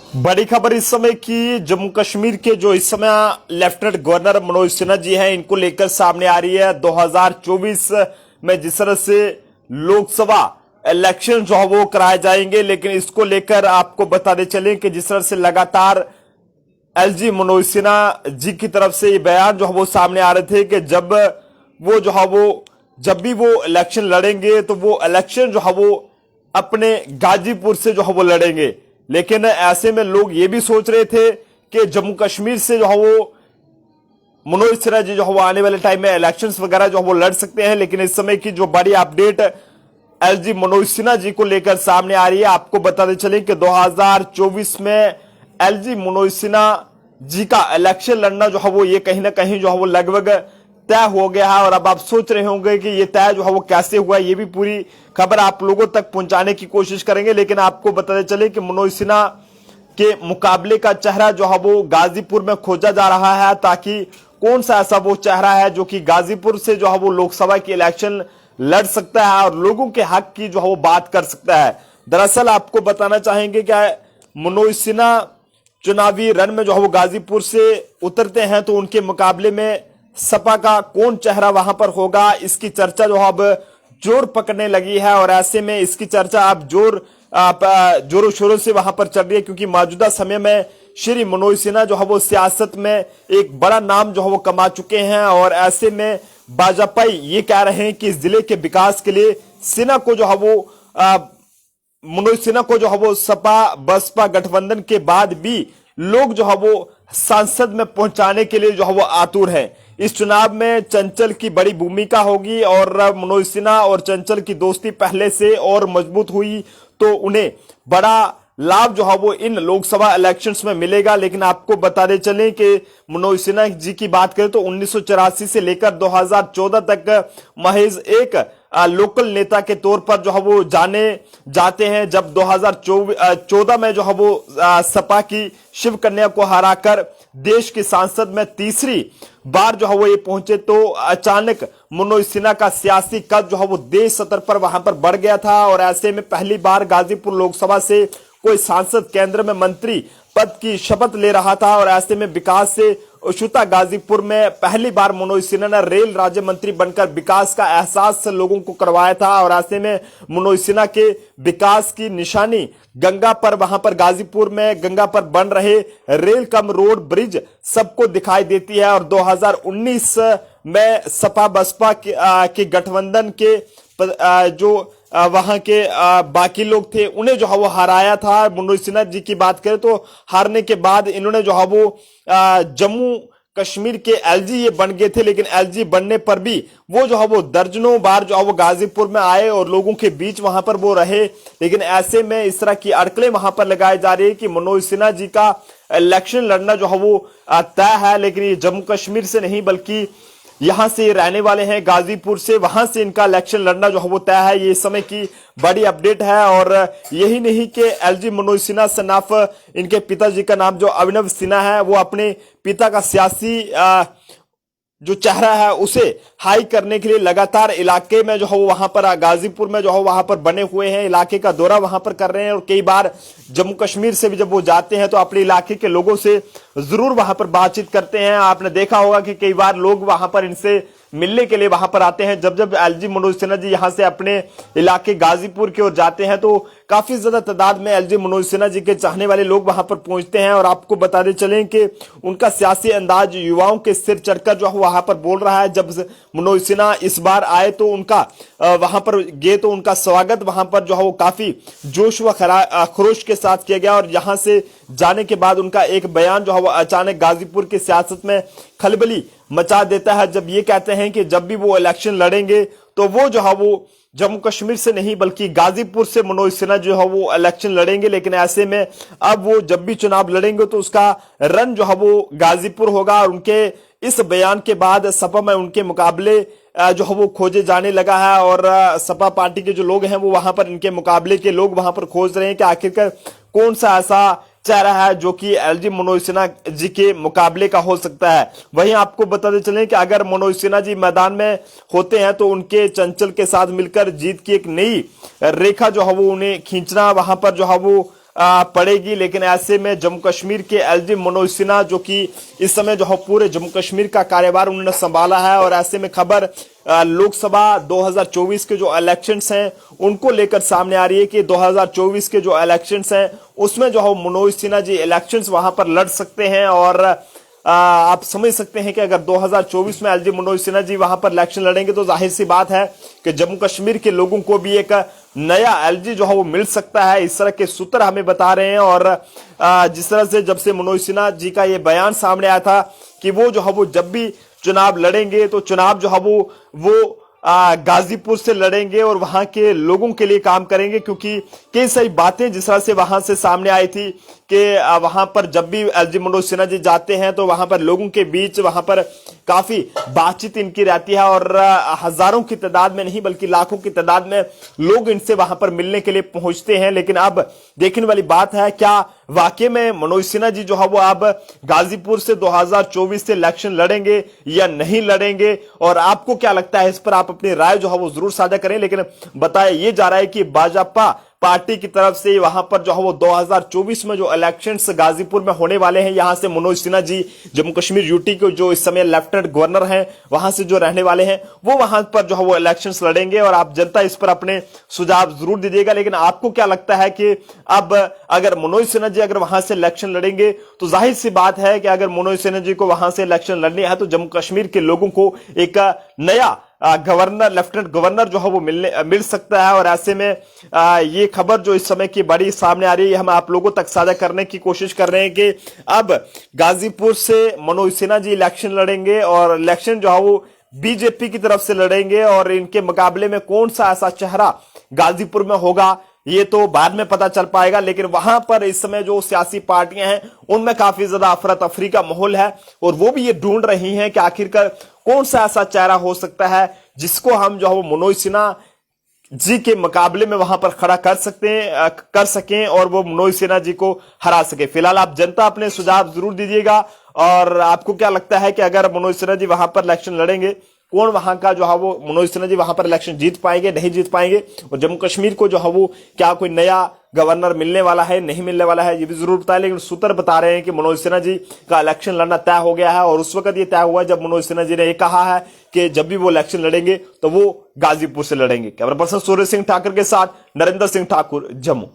बड़ी खबर इस समय की जम्मू कश्मीर के जो इस समय लेफ्टिनेंट गवर्नर मनोज सिन्हा जी हैं, इनको लेकर सामने आ रही है। 2024 में जिस तरह से लोकसभा इलेक्शन जो है वो कराए जाएंगे, लेकिन इसको लेकर आपको बताते चलें कि जिस तरह से लगातार एलजी मनोज सिन्हा जी की तरफ से ये बयान जो है वो सामने आ रहे थे कि जब भी वो इलेक्शन लड़ेंगे तो वो इलेक्शन जो है वो अपने गाजीपुर से जो है वो लड़ेंगे। लेकिन ऐसे में लोग ये भी सोच रहे थे कि जम्मू कश्मीर से जो है वो मनोज सिन्हा जी जो है वो आने वाले टाइम में इलेक्शंस वगैरह जो है वो लड़ सकते हैं। लेकिन इस समय की जो बड़ी अपडेट एलजी मनोज सिन्हा जी को लेकर सामने आ रही है, आपको बताते चले कि 2024 में एलजी मनोज सिन्हा जी का इलेक्शन लड़ना जो है वो ये कहीं ना कहीं जो है वो लगभग तय हो गया है। और अब आप सोच रहे होंगे कि ये तय जो है वो कैसे हुआ, ये भी पूरी खबर आप लोगों तक पहुंचाने की कोशिश करेंगे। लेकिन आपको बताते चले कि मनोज सिन्हा के मुकाबले का चेहरा जो है वो गाजीपुर में खोजा जा रहा है, ताकि कौन सा ऐसा वो चेहरा है जो कि गाजीपुर से जो है वो लोकसभा की इलेक्शन लड़ सकता है और लोगों के हक की जो है वो बात कर सकता है। दरअसल आपको बताना चाहेंगे कि मनोज सिन्हा चुनावी रण में जो है वो गाजीपुर से उतरते हैं तो उनके मुकाबले में सपा का कौन चेहरा वहां पर होगा, इसकी चर्चा जो है अब जोर पकड़ने लगी है। और ऐसे में इसकी चर्चा अब जोरों शोरों से वहां पर चल रही है, क्योंकि मौजूदा समय में श्री मनोज सिन्हा जो है वो सियासत में एक बड़ा नाम जो है वो कमा चुके हैं। और ऐसे में भाजपाई ये कह रहे हैं कि जिले के विकास के लिए सिन्हा को जो है वो मनोज सिन्हा को जो है वो सपा बसपा गठबंधन के बाद भी लोग जो है वो सांसद में पहुंचाने के लिए जो है वो आतुर हैं। इस चुनाव में चंचल की बड़ी भूमिका होगी और मनोज सिन्हा और चंचल की दोस्ती पहले से और मजबूत हुई तो उन्हें बड़ा लाभ जो है वो इन लोकसभा इलेक्शंस में मिलेगा। लेकिन आपको बताते चलें कि मनोज सिन्हा जी की बात करें तो 1984 से लेकर 2014 तक महज एक लोकल नेता के तौर पर जो है वो जाने जाते हैं। जब 2014 में जो है वो सपा की शिव कन्या को हराकर देश के सांसद में तीसरी बार जो है वो ये पहुंचे तो अचानक मनोज सिन्हा का सियासी कद जो है वो देश सतर पर वहां पर बढ़ गया था। और ऐसे में पहली बार गाजीपुर लोकसभा से कोई सांसद केंद्र में मंत्री पद की शपथ ले रहा था। और ऐसे में विकास से उछूता गाजीपुर में पहली बार मनोज सिन्हा ने रेल राज्य मंत्री बनकर विकास का एहसास लोगों को करवाया था। और ऐसे में मनोज सिन्हा के विकास की निशानी गंगा पर वहां पर गाजीपुर में गंगा पर बन रहे रेल कम रोड ब्रिज सबको दिखाई देती है। और 2019 में सपा बसपा के गठबंधन के जो वहां के बाकी लोग थे उन्हें जो है वो हराया था। मनोज सिन्हा जी की बात करें तो हारने के बाद इन्होंने जो है वो जम्मू कश्मीर के एलजी ये बन गए थे। लेकिन एलजी बनने पर भी वो जो है वो दर्जनों बार जो है वो गाजीपुर में आए और लोगों के बीच वहां पर वो रहे। लेकिन ऐसे में इस तरह की अड़कलें वहां पर लगाई जा रही है कि मनोज सिन्हा जी का इलेक्शन लड़ना जो है वो तय है। लेकिन ये जम्मू कश्मीर से नहीं बल्कि यहां से रहने वाले हैं गाजीपुर से, वहां से इनका इलेक्शन लड़ना जो है वो तय है। ये समय की बड़ी अपडेट है। और यही नहीं कि एलजी मनोज सिन्हा सनाफ इनके पिताजी का नाम जो अभिनव सिन्हा है, वो अपने पिता का सियासी जो चेहरा है उसे हाई करने के लिए लगातार इलाके में जो है वो वहां पर गाजीपुर में जो है वहां पर बने हुए हैं, इलाके का दौरा वहां पर कर रहे हैं। और कई बार जम्मू कश्मीर से भी जब वो जाते हैं तो अपने इलाके के लोगों से जरूर वहां पर बातचीत करते हैं। आपने देखा होगा कि कई बार लोग वहां पर इनसे मिलने के लिए वहां पर आते हैं। जब एलजी मनोज सिन्हा जी यहां से अपने इलाके गाजीपुर की ओर जाते हैं तो काफी ज्यादा तादाद में एलजी मनोज सिन्हा जी के चाहने वाले लोग वहां पर पहुंचते हैं। और आपको बताते चलें कि उनका सियासी अंदाज युवाओं के सिर चढ़कर जो है वहां पर बोल रहा है। जब मनोज सिन्हा इस बार आए तो उनका वहां पर गए तो उनका स्वागत वहां पर जो है वो काफी जोश व खरोश के साथ किया गया। और यहां से जाने के बाद उनका एक बयान जो है वो अचानक गाजीपुर की सियासत में खलबली मचा देता है, जब ये कहते हैं कि जब भी वो इलेक्शन लड़ेंगे तो वो जो है वो जम्मू कश्मीर से नहीं बल्कि गाजीपुर से मनोज सिन्हा जो है वो इलेक्शन लड़ेंगे। लेकिन ऐसे में अब वो जब भी चुनाव लड़ेंगे तो उसका रन जो है वो गाजीपुर होगा। और उनके इस बयान के बाद सपा में उनके मुकाबले जो है वो खोजे जाने लगा है। और सपा पार्टी के जो लोग हैं वो वहां पर इनके मुकाबले के लोग वहां पर खोज रहे हैं कि आखिरकार कौन सा ऐसा चेहरा है जो कि एलजी मनोज सिन्हा जी के मुकाबले का हो सकता है। वहीं आपको बताते चलें कि अगर मनोज सिन्हा जी मैदान में होते हैं तो उनके चंचल के साथ मिलकर जीत की एक नई रेखा जो है वो उन्हें खींचना वहां पर जो है वो पड़ेगी। लेकिन ऐसे में जम्मू कश्मीर के एलजी मनोज सिन्हा जो कि इस समय जो है पूरे जम्मू कश्मीर का कार्यभार उन्होंने संभाला है, और ऐसे में खबर लोकसभा 2024 के जो इलेक्शंस हैं उनको लेकर सामने आ रही है कि 2024 के जो इलेक्शंस हैं उसमें जो है मनोज सिन्हा जी इलेक्शंस वहां पर लड़ सकते हैं। और आप समझ सकते हैं कि अगर 2024 में एलजी मनोज सिन्हा जी वहां पर इलेक्शन लड़ेंगे तो जाहिर सी बात है कि जम्मू कश्मीर के लोगों को भी एक नया एलजी जो है वो मिल सकता है, इस तरह के सूत्र हमें बता रहे हैं। और जिस तरह से जब से मनोज सिन्हा जी का ये बयान सामने आया था कि वो जो है वो जब भी चुनाव लड़ेंगे तो चुनाव जो है वो गाजीपुर से लड़ेंगे और वहां के लोगों के लिए काम करेंगे, क्योंकि कई सारी बातें जिस तरह से वहां से सामने आई थी कि वहां पर जब भी एलजी मनोज सिन्हा जी जाते हैं तो वहां पर लोगों के बीच वहां पर काफी बातचीत इनकी रहती है, और हजारों की तादाद में नहीं बल्कि लाखों की तादाद में लोग इनसे वहां पर मिलने के लिए पहुंचते हैं। लेकिन अब देखने वाली बात है क्या वाकई में मनोज सिन्हा जी जो है वो अब गाजीपुर से 2024 से इलेक्शन लड़ेंगे या नहीं लड़ेंगे, और आपको क्या लगता है इस पर आप अपनी राय जो है वो जरूर साझा करें। लेकिन बताया ये जा रहा है कि भाजपा पार्टी की तरफ से वहां पर जो है वो 2024 में जो इलेक्शंस गाजीपुर में होने वाले हैं, यहां से मनोज सिन्हा जी जम्मू कश्मीर यूटी के जो इस समय लेफ्टिनेंट गवर्नर हैं वहां से जो रहने वाले हैं वो वहां पर जो है वो इलेक्शंस लड़ेंगे। और आप जनता इस पर अपने सुझाव जरूर दीजिएगा। लेकिन आपको क्या लगता है कि अब अगर मनोज सिन्हा जी अगर वहां से इलेक्शन लड़ेंगे तो जाहिर सी बात है कि अगर मनोज सिन्हा जी को वहां से इलेक्शन लड़ने है तो जम्मू कश्मीर के लोगों को एक नया गवर्नर लेफ्टिनेंट गवर्नर जो है वो मिल सकता है। और ऐसे में ये खबर जो इस समय की बड़ी सामने आ रही है हम आप लोगों तक साझा करने की कोशिश कर रहे हैं कि अब गाजीपुर से मनोज सिन्हा जी इलेक्शन लड़ेंगे और इलेक्शन जो है वो बीजेपी की तरफ से लड़ेंगे, और इनके मुकाबले में कौन सा ऐसा चेहरा गाजीपुर में होगा ये तो बाद में पता चल पाएगा। लेकिन वहां पर इस समय जो सियासी पार्टियां हैं उनमें काफी ज्यादा अफरा तफरी का माहौल है, और वो भी ये ढूंढ रही हैं कि आखिरकार कौन सा ऐसा चेहरा हो सकता है जिसको हम जो है वो मनोज सिन्हा जी के मुकाबले में वहां पर खड़ा कर सकें और वो मनोज सिन्हा जी को हरा सके। फिलहाल आप जनता अपने सुझाव जरूर दीजिएगा, और आपको क्या लगता है कि अगर मनोज सिन्हा जी वहां पर इलेक्शन लड़ेंगे कौन वहां का जो है वो मनोज सिन्हा जी वहां पर इलेक्शन जीत पाएंगे नहीं जीत पाएंगे, और जम्मू कश्मीर को जो है वो क्या कोई नया गवर्नर मिलने वाला है नहीं मिलने वाला है ये भी जरूर बताएं। लेकिन सूत्र बता रहे हैं कि मनोज सिन्हा जी का इलेक्शन लड़ना तय हो गया है, और उस वक्त ये तय हुआ जब मनोज सिन्हा जी ने ये कहा है कि जब भी वो इलेक्शन लड़ेंगे तो वो गाजीपुर से लड़ेंगे। कैमरा पर्सन सूर्य सिंह ठाकुर के साथ नरेंद्र सिंह ठाकुर, जम्मू।